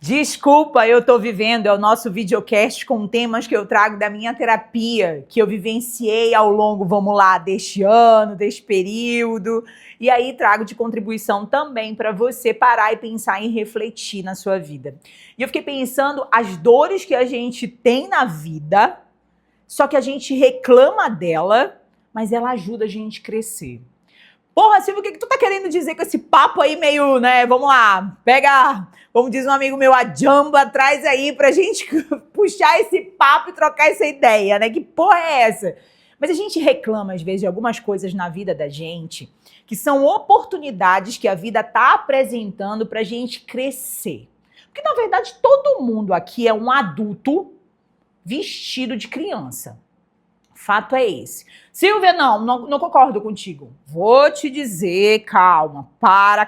Desculpa, eu tô vivendo, é o nosso videocast com temas que eu trago da minha terapia, que eu vivenciei ao longo, vamos lá, deste ano, deste período, e aí trago de contribuição também para você parar e pensar e refletir na sua vida. E eu fiquei pensando as dores que a gente tem na vida, só que a gente reclama dela, mas ela ajuda a gente a crescer. Porra, Silvio, o que tu tá querendo dizer com esse papo aí meio, né? Vamos lá, pega, como diz um amigo meu, a jamba, traz aí pra gente puxar esse papo e trocar essa ideia, né? Que porra é essa? Mas a gente reclama, às vezes, de algumas coisas na vida da gente que são oportunidades que a vida tá apresentando pra gente crescer. Porque, na verdade, todo mundo aqui é um adulto vestido de criança. Fato é esse. Silvia, não concordo contigo. Vou te dizer, calma,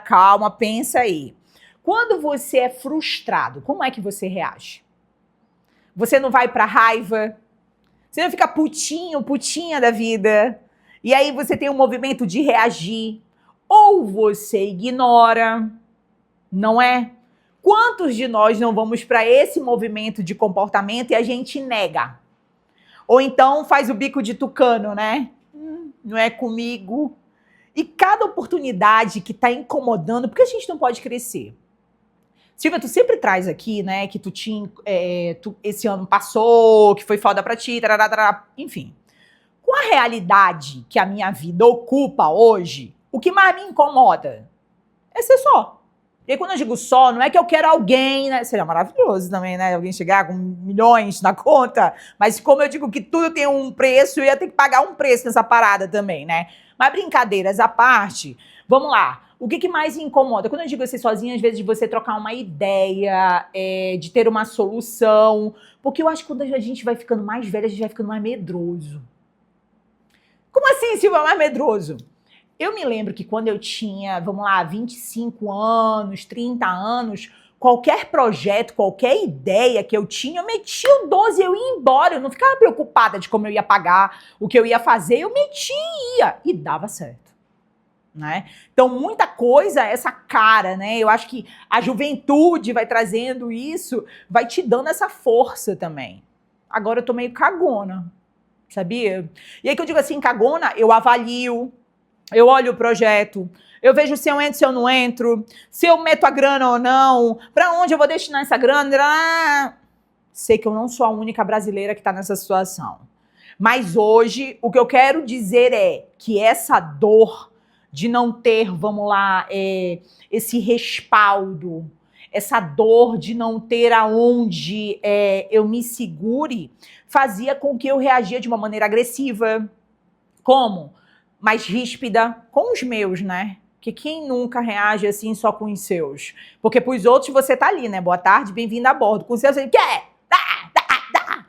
calma, pensa aí. Quando você é frustrado, como é que você reage? Você não vai pra raiva? Você não fica putinha da vida? E aí você tem um movimento de reagir? Ou você ignora? Não é? Quantos de nós não vamos para esse movimento de comportamento e a gente nega? Ou então faz o bico de tucano, né? Não é comigo. E cada oportunidade que tá incomodando, porque a gente não pode crescer. Silvia, tu sempre traz aqui, né, que tu tinha, esse ano passou, que foi foda pra ti, tarará, enfim. Com a realidade que a minha vida ocupa hoje, o que mais me incomoda é ser só. E aí, quando eu digo só, não é que eu quero alguém, né? Seria maravilhoso também, né? Alguém chegar com milhões na conta. Mas como eu digo que tudo tem um preço, eu ia ter que pagar um preço nessa parada também, né? Mas brincadeiras à parte, vamos lá. O que mais incomoda? Quando eu digo ser sozinha, às vezes de você trocar uma ideia, de ter uma solução. Porque eu acho que quando a gente vai ficando mais velha, a gente vai ficando mais medroso. Como assim, Silvia, mais medroso? Eu me lembro que quando eu tinha, vamos lá, 25 anos, 30 anos, qualquer projeto, qualquer ideia que eu tinha, eu metia o 12 e eu ia embora. Eu não ficava preocupada de como eu ia pagar, o que eu ia fazer, eu metia e ia. E dava certo, né? Então, muita coisa, essa cara, né? Eu acho que a juventude vai trazendo isso, vai te dando essa força também. Agora eu tô meio cagona, sabia? E aí que eu digo assim, cagona, eu avalio, eu olho o projeto, eu vejo se eu entro, se eu não entro, se eu meto a grana ou não, para onde eu vou destinar essa grana. Sei que eu não sou a única brasileira que está nessa situação. Mas hoje, o que eu quero dizer é que essa dor de não ter, vamos lá, esse respaldo, essa dor de não ter aonde eu me segure, fazia com que eu reagia de uma maneira agressiva. Como? Mais ríspida com os meus, né? Porque quem nunca reage assim só com os seus? Porque pros outros você tá ali, né? Boa tarde, bem-vindo a bordo. Com os seus você quer? Dá.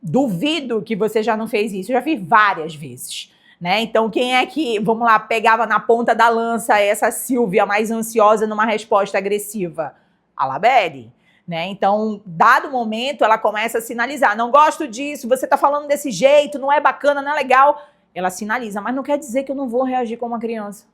Duvido que você já não fez isso. Eu já fiz várias vezes, né? Então quem é que, vamos lá, pegava na ponta da lança essa Silvia mais ansiosa numa resposta agressiva? A Labelle. Né? Então, dado o momento, ela começa a sinalizar. Não gosto disso, você tá falando desse jeito, não é bacana, não é legal. Ela sinaliza, mas não quer dizer que eu não vou reagir como uma criança.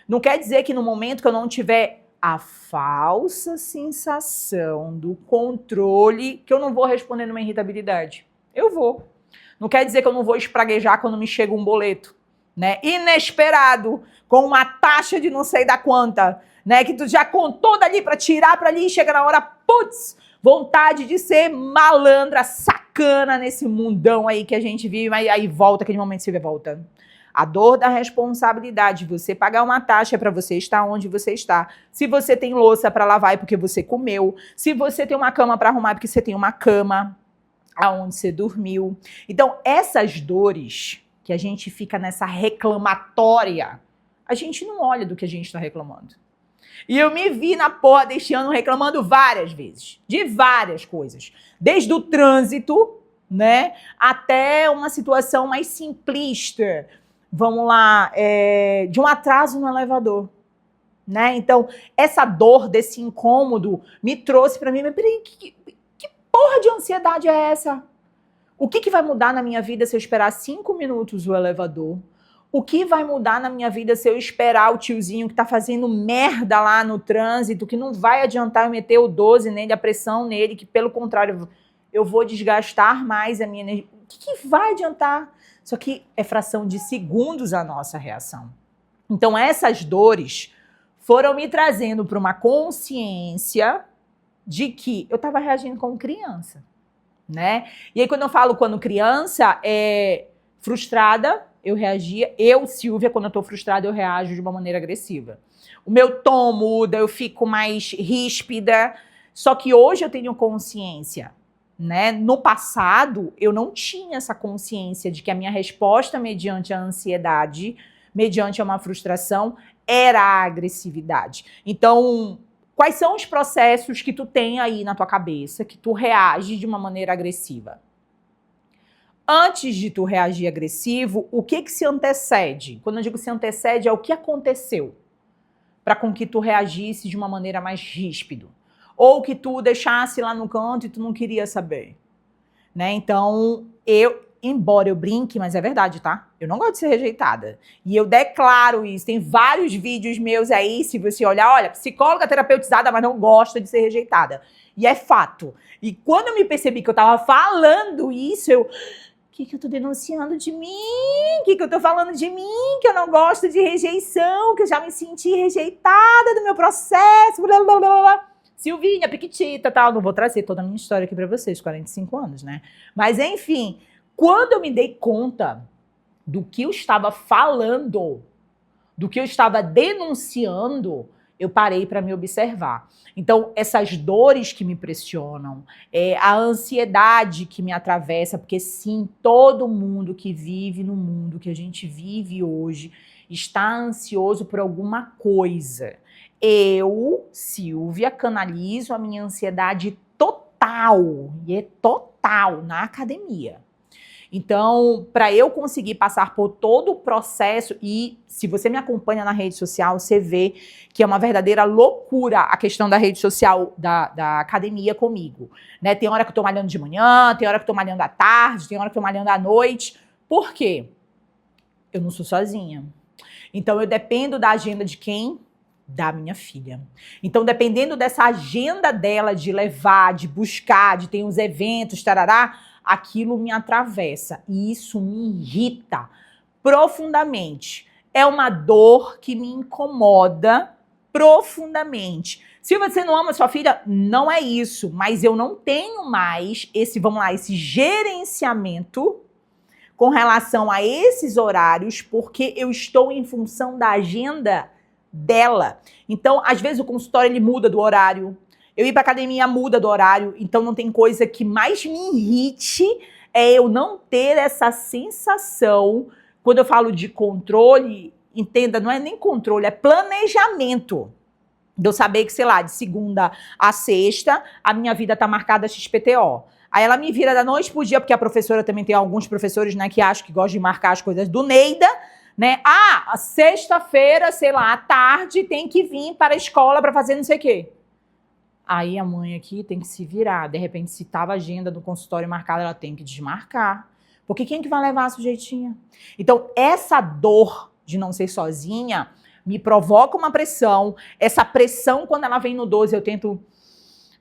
Não quer dizer que no momento que eu não tiver a falsa sensação do controle, que eu não vou responder numa irritabilidade. Eu vou. Não quer dizer que eu não vou espraguejar quando me chega um boleto, né? Inesperado, com uma taxa de não sei da quanta, né? Que tu já contou dali para tirar para ali e chega na hora, putz, vontade de ser malandra, sacana nesse mundão aí que a gente vive, mas aí volta aquele momento, Silvia, volta. A dor da responsabilidade, você pagar uma taxa para você estar onde você está. Se você tem louça para lavar é porque você comeu. Se você tem uma cama para arrumar é porque você tem uma cama aonde você dormiu. Então, essas dores que a gente fica nessa reclamatória, a gente não olha do que a gente está reclamando. E eu me vi na porra deste ano reclamando várias vezes, de várias coisas. Desde o trânsito, né, até uma situação mais simplista, vamos lá, de um atraso no elevador, né? Então, essa dor desse incômodo me trouxe pra mim, mas peraí, que porra de ansiedade é essa? O que vai mudar na minha vida se eu esperar 5 minutos o elevador? O que vai mudar na minha vida se eu esperar o tiozinho que tá fazendo merda lá no trânsito, que não vai adiantar eu meter o 12 nele, a pressão nele, que pelo contrário, eu vou desgastar mais a minha energia. O que vai adiantar? Só que é fração de segundos a nossa reação. Então essas dores foram me trazendo para uma consciência de que eu estava reagindo como criança, né? E aí quando eu falo quando criança, frustrada, eu reagia. Eu, Silvia, quando eu tô frustrada, eu reajo de uma maneira agressiva. O meu tom muda, eu fico mais ríspida. Só que hoje eu tenho consciência, né? No passado, eu não tinha essa consciência de que a minha resposta mediante a ansiedade, mediante uma frustração, era a agressividade. Então, quais são os processos que tu tem aí na tua cabeça que tu reage de uma maneira agressiva? Antes de tu reagir agressivo, o que se antecede? Quando eu digo se antecede, é o que aconteceu para com que tu reagisse de uma maneira mais ríspida. Ou que tu deixasse lá no canto e tu não queria saber. Né? Então, embora eu brinque, mas é verdade, tá? Eu não gosto de ser rejeitada. E eu declaro isso. Tem vários vídeos meus aí, se você olhar, olha, psicóloga terapeutizada, mas não gosta de ser rejeitada. E é fato. E quando eu me percebi que eu tava falando isso, o que eu tô denunciando de mim? O que eu tô falando de mim? Que eu não gosto de rejeição, que eu já me senti rejeitada do meu processo, blá, blá, blá, blá. Silvinha, Piquitita, tal. Não vou trazer toda a minha história aqui pra vocês, 45 anos, né? Mas, enfim, quando eu me dei conta do que eu estava falando, do que eu estava denunciando, eu parei para me observar. Então, essas dores que me pressionam, a ansiedade que me atravessa, porque sim, todo mundo que vive no mundo que a gente vive hoje está ansioso por alguma coisa. Eu, Silvia, canalizo a minha ansiedade total, e é total, na academia. Então, para eu conseguir passar por todo o processo, e se você me acompanha na rede social, você vê que é uma verdadeira loucura a questão da rede social, da academia comigo. Né? Tem hora que eu tô malhando de manhã, tem hora que eu tô malhando à tarde, tem hora que eu tô malhando à noite. Por quê? Eu não sou sozinha. Então, eu dependo da agenda de quem? Da minha filha. Então, dependendo dessa agenda dela de levar, de buscar, de ter uns eventos, tarará, aquilo me atravessa e isso me irrita profundamente. É uma dor que me incomoda profundamente. Se você não ama sua filha, não é isso, mas eu não tenho mais esse, vamos lá, esse gerenciamento com relação a esses horários, porque eu estou em função da agenda dela. Então, às vezes o consultório ele muda do horário. Eu ir pra academia muda do horário, então não tem coisa que mais me irrite é eu não ter essa sensação. Quando eu falo de controle, entenda, não é nem controle, é planejamento. De eu saber que, sei lá, de segunda a sexta, a minha vida tá marcada XPTO. Aí ela me vira da noite pro dia, porque a professora também tem alguns professores, né, que acham que gostam de marcar as coisas do Neida, né? Ah, sexta-feira, sei lá, à tarde, tem que vir para a escola para fazer não sei o quê. Aí a mãe aqui tem que se virar. De repente, se estava a agenda do consultório marcada, ela tem que desmarcar. Porque quem que vai levar a sujeitinha? Então, essa dor de não ser sozinha me provoca uma pressão. Essa pressão, quando ela vem no 12, eu tento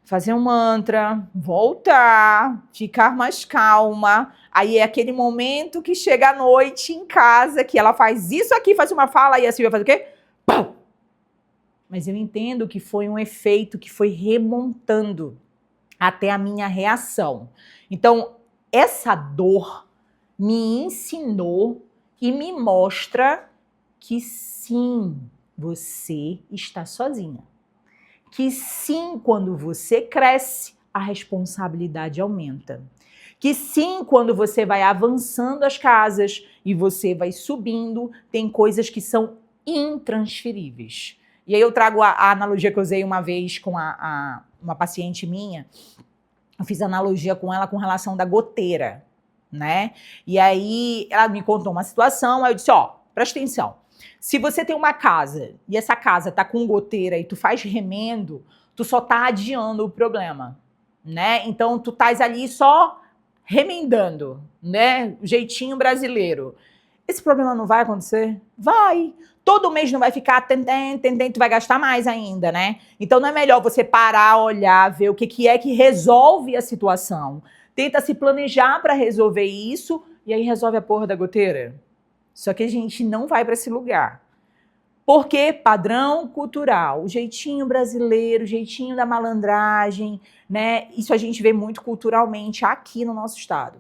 fazer um mantra, voltar, ficar mais calma. Aí é aquele momento que chega à noite em casa, que ela faz isso aqui, faz uma fala, e a Silvia faz o quê? Pum! Mas eu entendo que foi um efeito que foi remontando até a minha reação. Então, essa dor me ensinou e me mostra que sim, você está sozinha. Que sim, quando você cresce, a responsabilidade aumenta. Que sim, quando você vai avançando as casas e você vai subindo, tem coisas que são intransferíveis. E aí eu trago a analogia que eu usei uma vez com uma paciente minha. Eu fiz analogia com ela com relação da goteira, né? E aí ela me contou uma situação, aí eu disse, ó, presta atenção. Se você tem uma casa e essa casa tá com goteira e tu faz remendo, tu só tá adiando o problema, né? Então tu estás ali só remendando, né? O jeitinho brasileiro. esse problema não vai acontecer? Vai. Todo mês não vai ficar, tu vai gastar mais ainda, né? Então não é melhor você parar, olhar, ver o que é que resolve a situação. Tenta se planejar para resolver isso e aí resolve a porra da goteira. Só que a gente não vai para esse lugar. Porque padrão cultural, o jeitinho brasileiro, o jeitinho da malandragem, né? Isso a gente vê muito culturalmente aqui no nosso estado.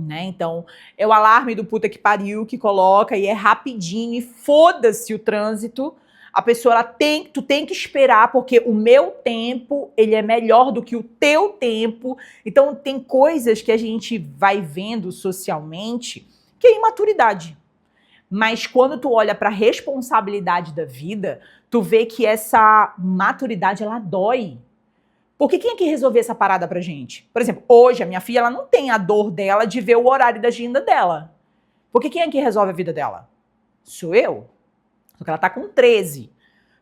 Né? Então, é o alarme do puta que pariu que coloca e é rapidinho e foda-se o trânsito. A pessoa, tu tem que esperar porque o meu tempo, ele é melhor do que o teu tempo. Então, tem coisas que a gente vai vendo socialmente que é imaturidade. Mas quando tu olha para a responsabilidade da vida, tu vê que essa maturidade, ela dói. Porque quem é que resolveu essa parada pra gente? Por exemplo, hoje a minha filha, ela não tem a dor dela de ver o horário da agenda dela. Porque quem é que resolve a vida dela? Sou eu. Só que ela tá com 13.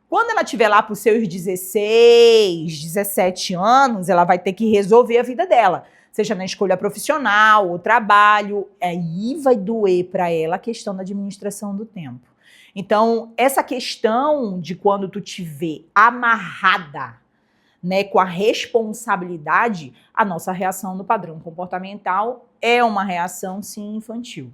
Quando ela estiver lá pros seus 16, 17 anos, ela vai ter que resolver a vida dela. Seja na escolha profissional, ou trabalho. Aí vai doer pra ela a questão da administração do tempo. Então, essa questão de quando tu te vê amarrada, né, com a responsabilidade, a nossa reação no padrão comportamental é uma reação, sim, infantil.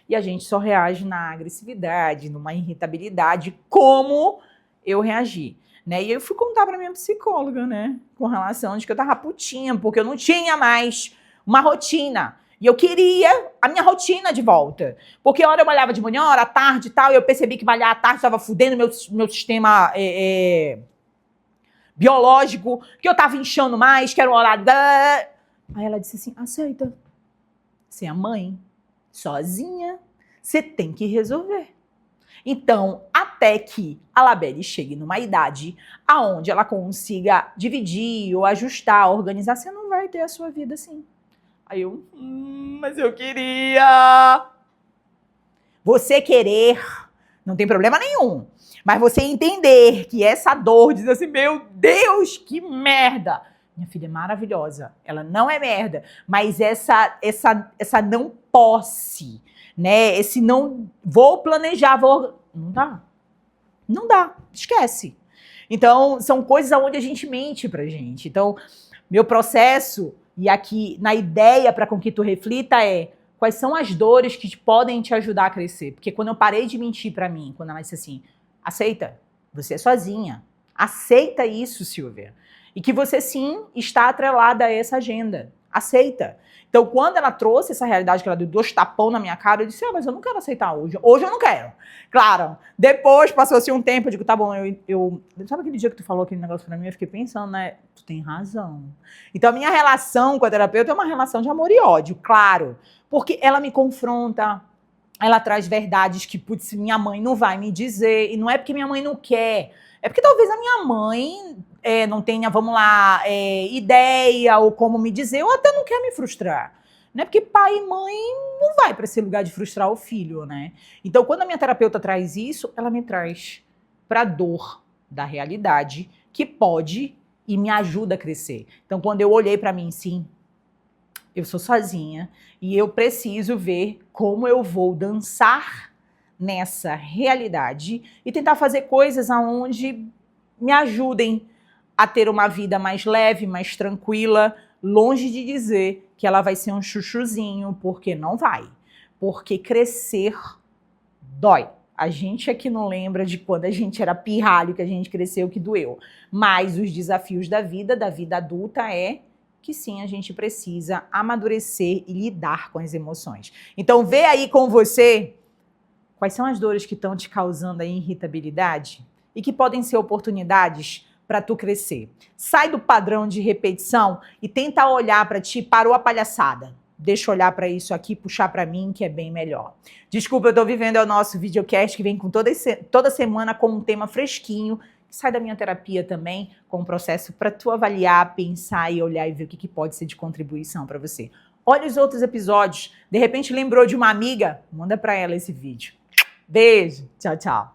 E a gente só reage na agressividade, numa irritabilidade, como eu reagi. Né? E eu fui contar para minha psicóloga, né, com relação de que eu tava putinha, porque eu não tinha mais uma rotina. E eu queria a minha rotina de volta. Porque a hora eu malhava de manhã, hora à tarde e tal, e eu percebi que malhar à tarde estava fudendo meu sistema biológico, que eu tava inchando mais, que era um horário da... Aí ela disse assim, aceita. Você é a mãe, sozinha, você tem que resolver. Então, até que a Labelle chegue numa idade aonde ela consiga dividir ou ajustar, organizar, você não vai ter a sua vida assim. Aí eu, mas eu queria. Você querer não tem problema nenhum. Mas você entender que essa dor, diz assim, meu Deus, que merda. Minha filha é maravilhosa, ela não é merda, mas essa não posse, né? Esse não vou planejar, não dá. Não dá, esquece. Então, são coisas onde a gente mente pra gente. Então, meu processo, e aqui na ideia para com que tu reflita é quais são as dores que podem te ajudar a crescer. Porque quando eu parei de mentir pra mim, quando ela disse assim, aceita, você é sozinha. Aceita isso, Silvia. E que você, sim, está atrelada a essa agenda. Aceita. Então, quando ela trouxe essa realidade, que ela deu 2 tapão na minha cara, eu disse, mas eu não quero aceitar hoje. Hoje eu não quero. Claro, depois passou assim um tempo, eu digo, tá bom, sabe aquele dia que tu falou aquele negócio pra mim? Eu fiquei pensando, né? Tu tem razão. Então, a minha relação com a terapeuta é uma relação de amor e ódio, claro. Porque ela me confronta, ela traz verdades que, putz, minha mãe não vai me dizer. E não é porque minha mãe não quer. É porque talvez a minha mãe não tenha, vamos lá, ideia ou como me dizer, ou até não quer me frustrar. Né? Porque pai e mãe não vai para esse lugar de frustrar o filho, né? Então, quando a minha terapeuta traz isso, ela me traz para a dor da realidade que pode e me ajuda a crescer. Então, quando eu olhei para mim, sim, eu sou sozinha e eu preciso ver como eu vou dançar nessa realidade e tentar fazer coisas aonde me ajudem a ter uma vida mais leve, mais tranquila, longe de dizer que ela vai ser um chuchuzinho, porque não vai. Porque crescer dói. A gente aqui não lembra de quando a gente era pirralho, que a gente cresceu, que doeu. Mas os desafios da vida adulta é que sim, a gente precisa amadurecer e lidar com as emoções. Então, vê aí com você quais são as dores que estão te causando aí irritabilidade e que podem ser oportunidades para tu crescer. Sai do padrão de repetição e tenta olhar para ti, parou a palhaçada. Deixa eu olhar para isso aqui, puxar para mim, que é bem melhor. Desculpa, eu estou vivendo o nosso videocast que vem com toda semana com um tema fresquinho. Sai da minha terapia também com um processo para tu avaliar, pensar e olhar e ver o que pode ser de contribuição para você. Olha os outros episódios. De repente lembrou de uma amiga? Manda para ela esse vídeo. Beijo. Tchau, tchau.